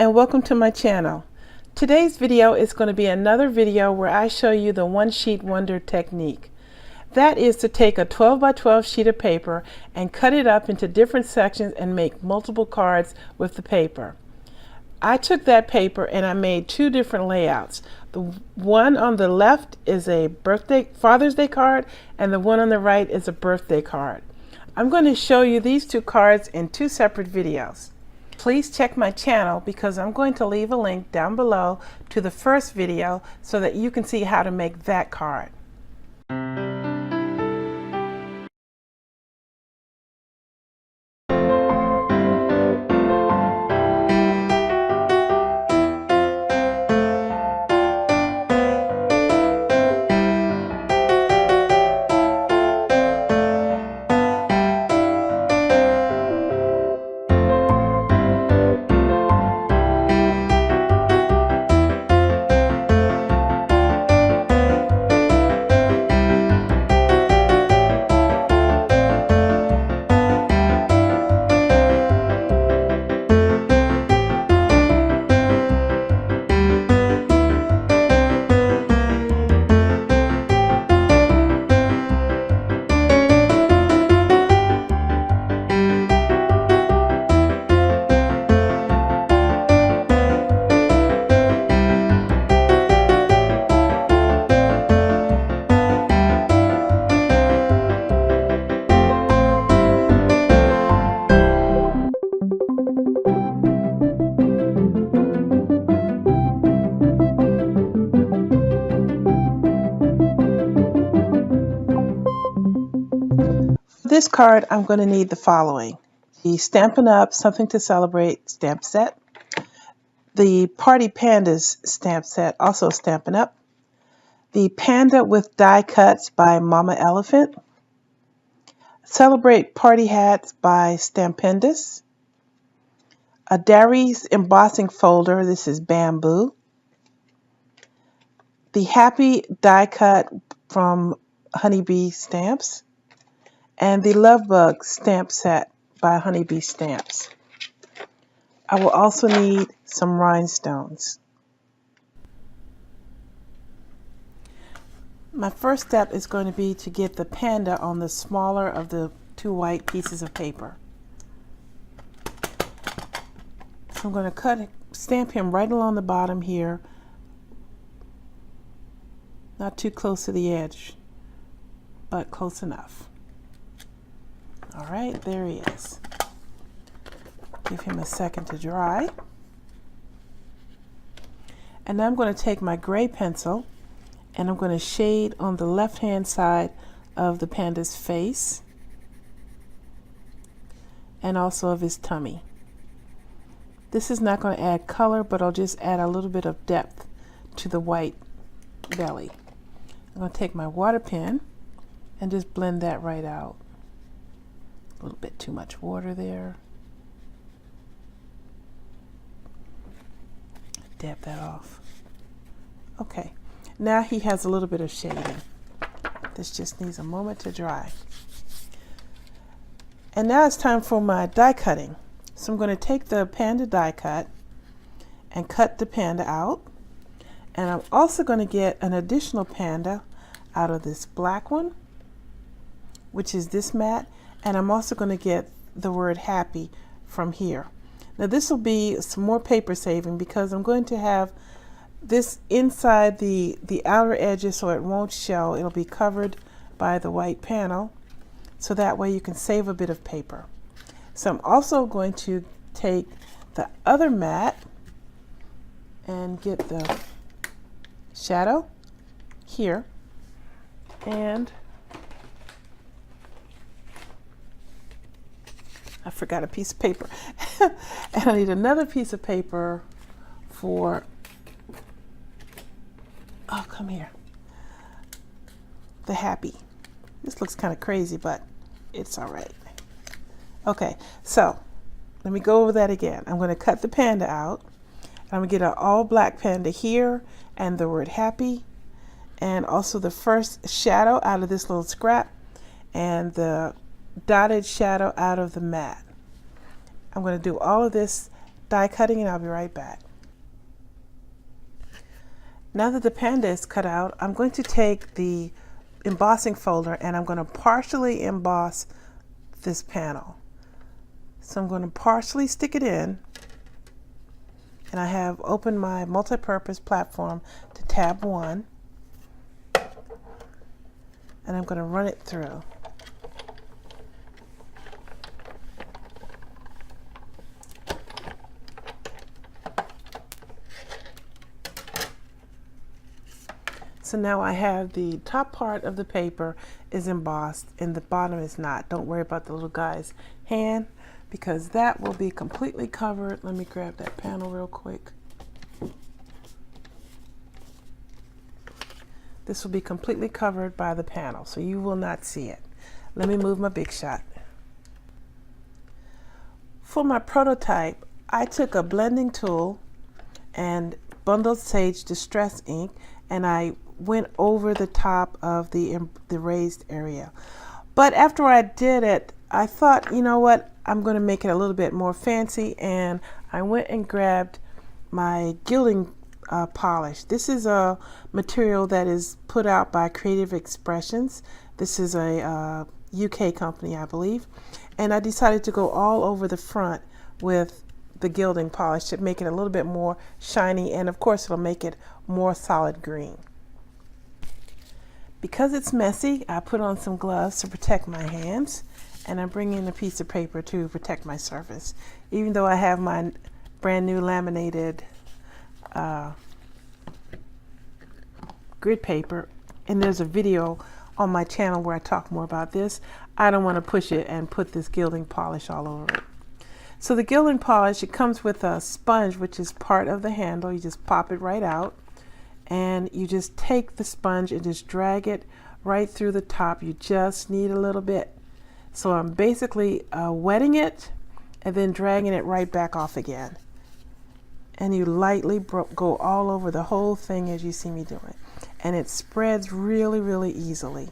and welcome to my channel. Today's video is going to be another video where I show you the one sheet wonder technique. That is to take a 12 by 12 sheet of paper and cut it up into different sections and make multiple cards with the paper. I took that paper and I made two different layouts. The one on the left is a Father's Day card, and the one on the right is a birthday card. I'm going to show you these two cards in two separate videos. Please check my channel because I'm going to leave a link down below to the first video so that you can see how to make that card. This card, I'm going to need the following: the Stampin Up Something to Celebrate stamp set, the Party Pandas stamp set, also Stampin' Up, the Panda with Die Cuts by Mama Elephant, Celebrate Party Hats by Stampendous, a Darice Embossing folder, this is Bamboo, the Happy Die Cut from Honeybee Stamps, and the Love Bug stamp set by Honeybee Stamps. I will also need some rhinestones. My first step is going to be to get the panda on the smaller of the two white pieces of paper. So I'm going to stamp him right along the bottom here, not too close to the edge, but close enough. All right, there he is. Give him a second to dry. And now I'm going to take my gray pencil and I'm going to shade on the left-hand side of the panda's face and also of his tummy. This is not going to add color, but I'll just add a little bit of depth to the white belly. I'm going to take my water pen and just blend that right out. A little bit too much water there. Dab that off. Okay, now he has a little bit of shading. This just needs a moment to dry. And now it's time for my die cutting. So I'm going to take the panda die cut and cut the panda out. And I'm also going to get an additional panda out of this black one, which is this mat. And I'm also going to get the word happy from here. Now this will be some more paper saving because I'm going to have this inside the outer edges so it won't show. It'll be covered by the white panel, so that way you can save a bit of paper. So I'm also going to take the other mat and get the shadow here, and I forgot a piece of paper. And I need another piece of paper for, oh, come here, the happy. This looks kind of crazy, but it's all right. Okay, so let me go over that again. I'm going to cut the panda out. I'm going to get an all black panda here and the word happy, and also the first shadow out of this little scrap and the dotted shadow out of the mat. I'm going to do all of this die cutting and I'll be right back. Now that the panda is cut out, I'm going to take the embossing folder and I'm going to partially emboss this panel. So I'm going to partially stick it in, and I have opened my multi-purpose platform to tab 1, and I'm going to run it through. So now I have the top part of the paper is embossed and the bottom is not. Don't worry about the little guy's hand because that will be completely covered. Let me grab that panel real quick. This will be completely covered by the panel, so you will not see it. Let me move my big shot. For my prototype, I took a blending tool and bundled sage distress ink, and I went over the top of the raised area. But after I did it, I thought, you know what, I'm going to make it a little bit more fancy, and I went and grabbed my gilding polish. This is a material that is put out by Creative Expressions. This is a UK company, I believe, and I decided to go all over the front with the gilding polish to make it a little bit more shiny, and of course it'll make it more solid green. Because it's messy, I put on some gloves to protect my hands, and I'm bringing a piece of paper to protect my surface. Even though I have my brand new laminated grid paper, and there's a video on my channel where I talk more about this, I don't want to push it and put this gilding polish all over it. So the gilding polish, it comes with a sponge, which is part of the handle. You just pop it right out, and you just take the sponge and just drag it right through the top. You just need a little bit. So I'm basically wetting it and then dragging it right back off again. And you lightly go all over the whole thing as you see me doing. And it spreads really, really easily.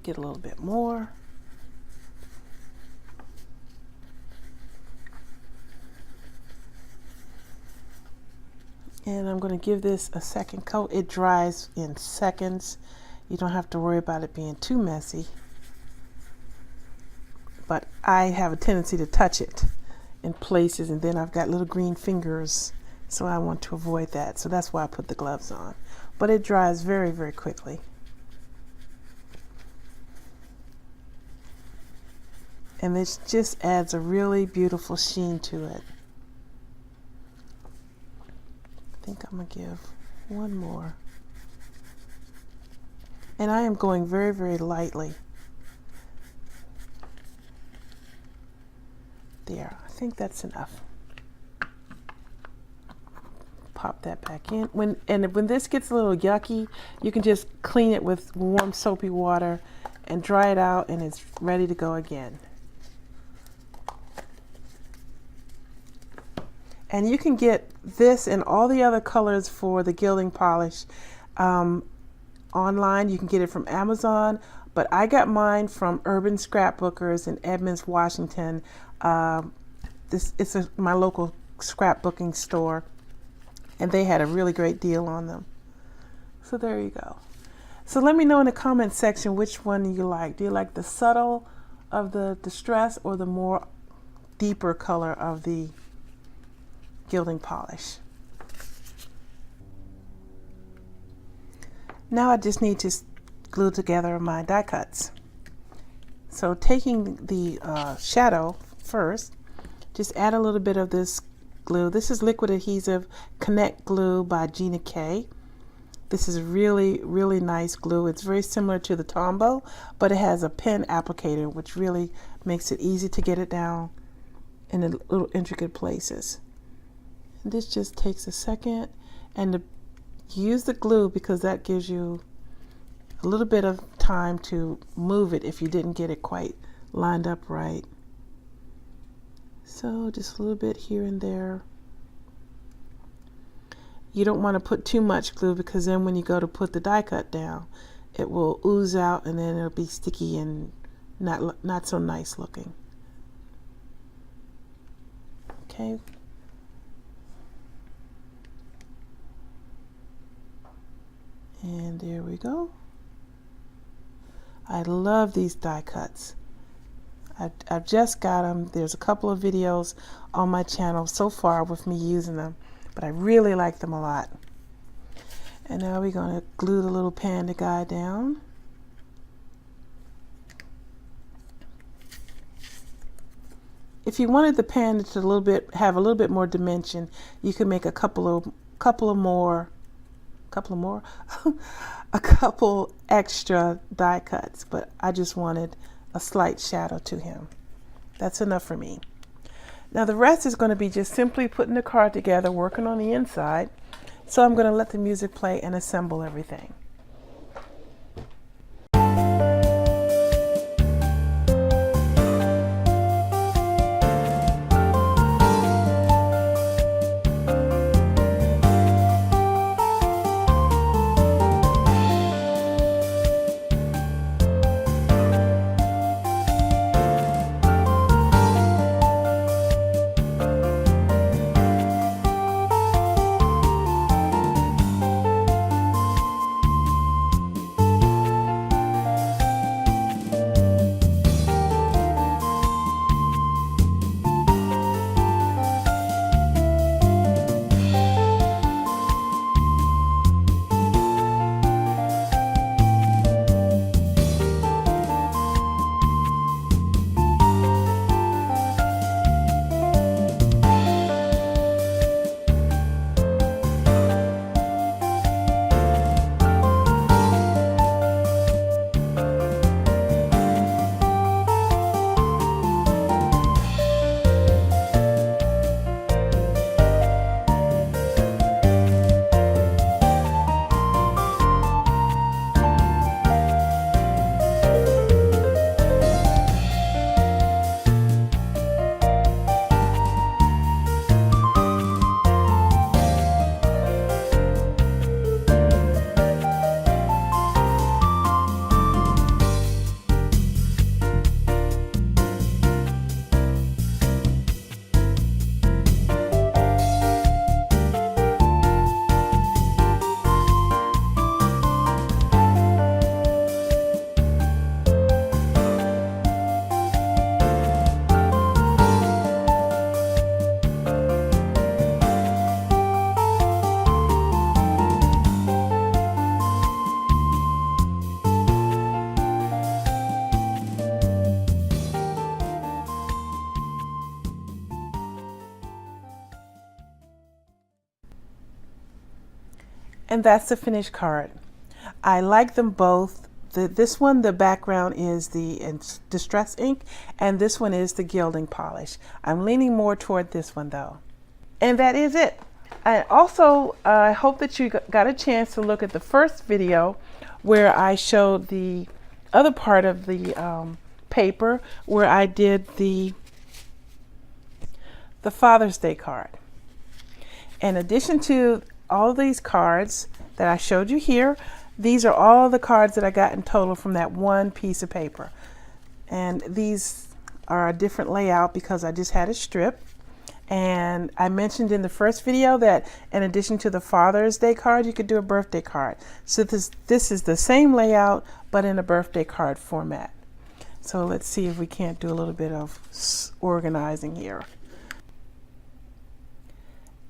Get a little bit more. And I'm going to give this a second coat. It dries in seconds. You don't have to worry about it being too messy. But I have a tendency to touch it in places, and then I've got little green fingers, so I want to avoid that. So that's why I put the gloves on. But it dries very, very quickly. And this just adds a really beautiful sheen to it. I think I'm going to give one more. And I am going very, very lightly. There, I think that's enough. Pop that back in. When this gets a little yucky, you can just clean it with warm soapy water and dry it out, and it's ready to go again. And you can get this and all the other colors for the gilding polish online. You can get it from Amazon, but I got mine from Urban Scrapbookers in Edmonds, Washington. It's my local scrapbooking store, and they had a really great deal on them. So there you go. So let me know in the comment section which one you like. Do you like the subtle of the distress or the more deeper color of the gilding polish? Now I just need to glue together my die cuts. So taking the shadow first, just add a little bit of this glue. This is liquid adhesive Connect glue by Gina K. This is really, really nice glue. It's very similar to the Tombow, but it has a pen applicator, which really makes it easy to get it down in the little intricate places. And this just takes a second, and use the glue because that gives you a little bit of time to move it if you didn't get it quite lined up right. So just a little bit here and there. You don't want to put too much glue because then when you go to put the die cut down, it will ooze out and then it'll be sticky and not so nice looking. Okay. And there we go. I love these die cuts. I've just got them. There's a couple of videos on my channel so far with me using them, but I really like them a lot. And now we're going to glue the little panda guy down. If you wanted the panda to have a little bit more dimension, you could make a couple extra die cuts, but I just wanted a slight shadow to him. That's enough for me. Now the rest is going to be just simply putting the card together, working on the inside. So I'm going to let the music play and assemble everything. And that's the finished card. I like them both. This one, the background is the Distress ink, and this one is the Gilding polish. I'm leaning more toward this one though. And that is it. I also hope that you got a chance to look at the first video where I showed the other part of the paper where I did the Father's Day card. In addition to all these cards that I showed you here, these are all the cards that I got in total from that one piece of paper. And these are a different layout because I just had a strip. And I mentioned in the first video that in addition to the Father's Day card, you could do a birthday card. So this is the same layout, but in a birthday card format. So let's see if we can't do a little bit of organizing here.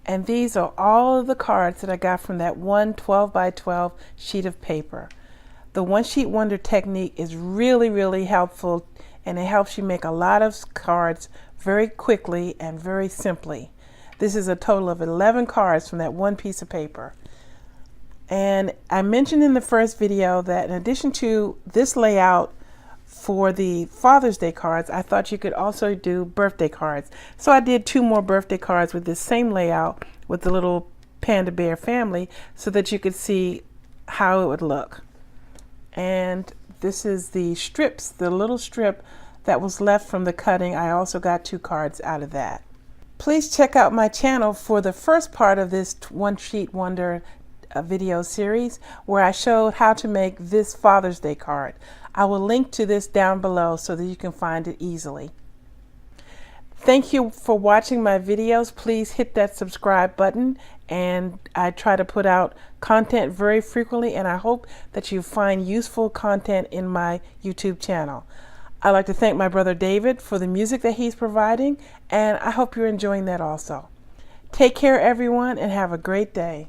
And these are all of the cards that I got from that one 12 by 12 sheet of paper. The One Sheet Wonder technique is really, really helpful, and it helps you make a lot of cards very quickly and very simply. This is a total of 11 cards from that one piece of paper. And I mentioned in the first video that in addition to this layout for the Father's Day cards, I thought you could also do birthday cards. So I did 2 more birthday cards with this same layout with the little panda bear family so that you could see how it would look. And this is the strips, the little strip that was left from the cutting. I also got 2 cards out of that. Please check out my channel for the first part of this One Sheet Wonder video series where I showed how to make this Father's Day card. I will link to this down below so that you can find it easily. Thank you for watching my videos. Please hit that subscribe button, and I try to put out content very frequently, and I hope that you find useful content in my YouTube channel. I'd like to thank my brother David for the music that he's providing, and I hope you're enjoying that also. Take care, everyone, and have a great day.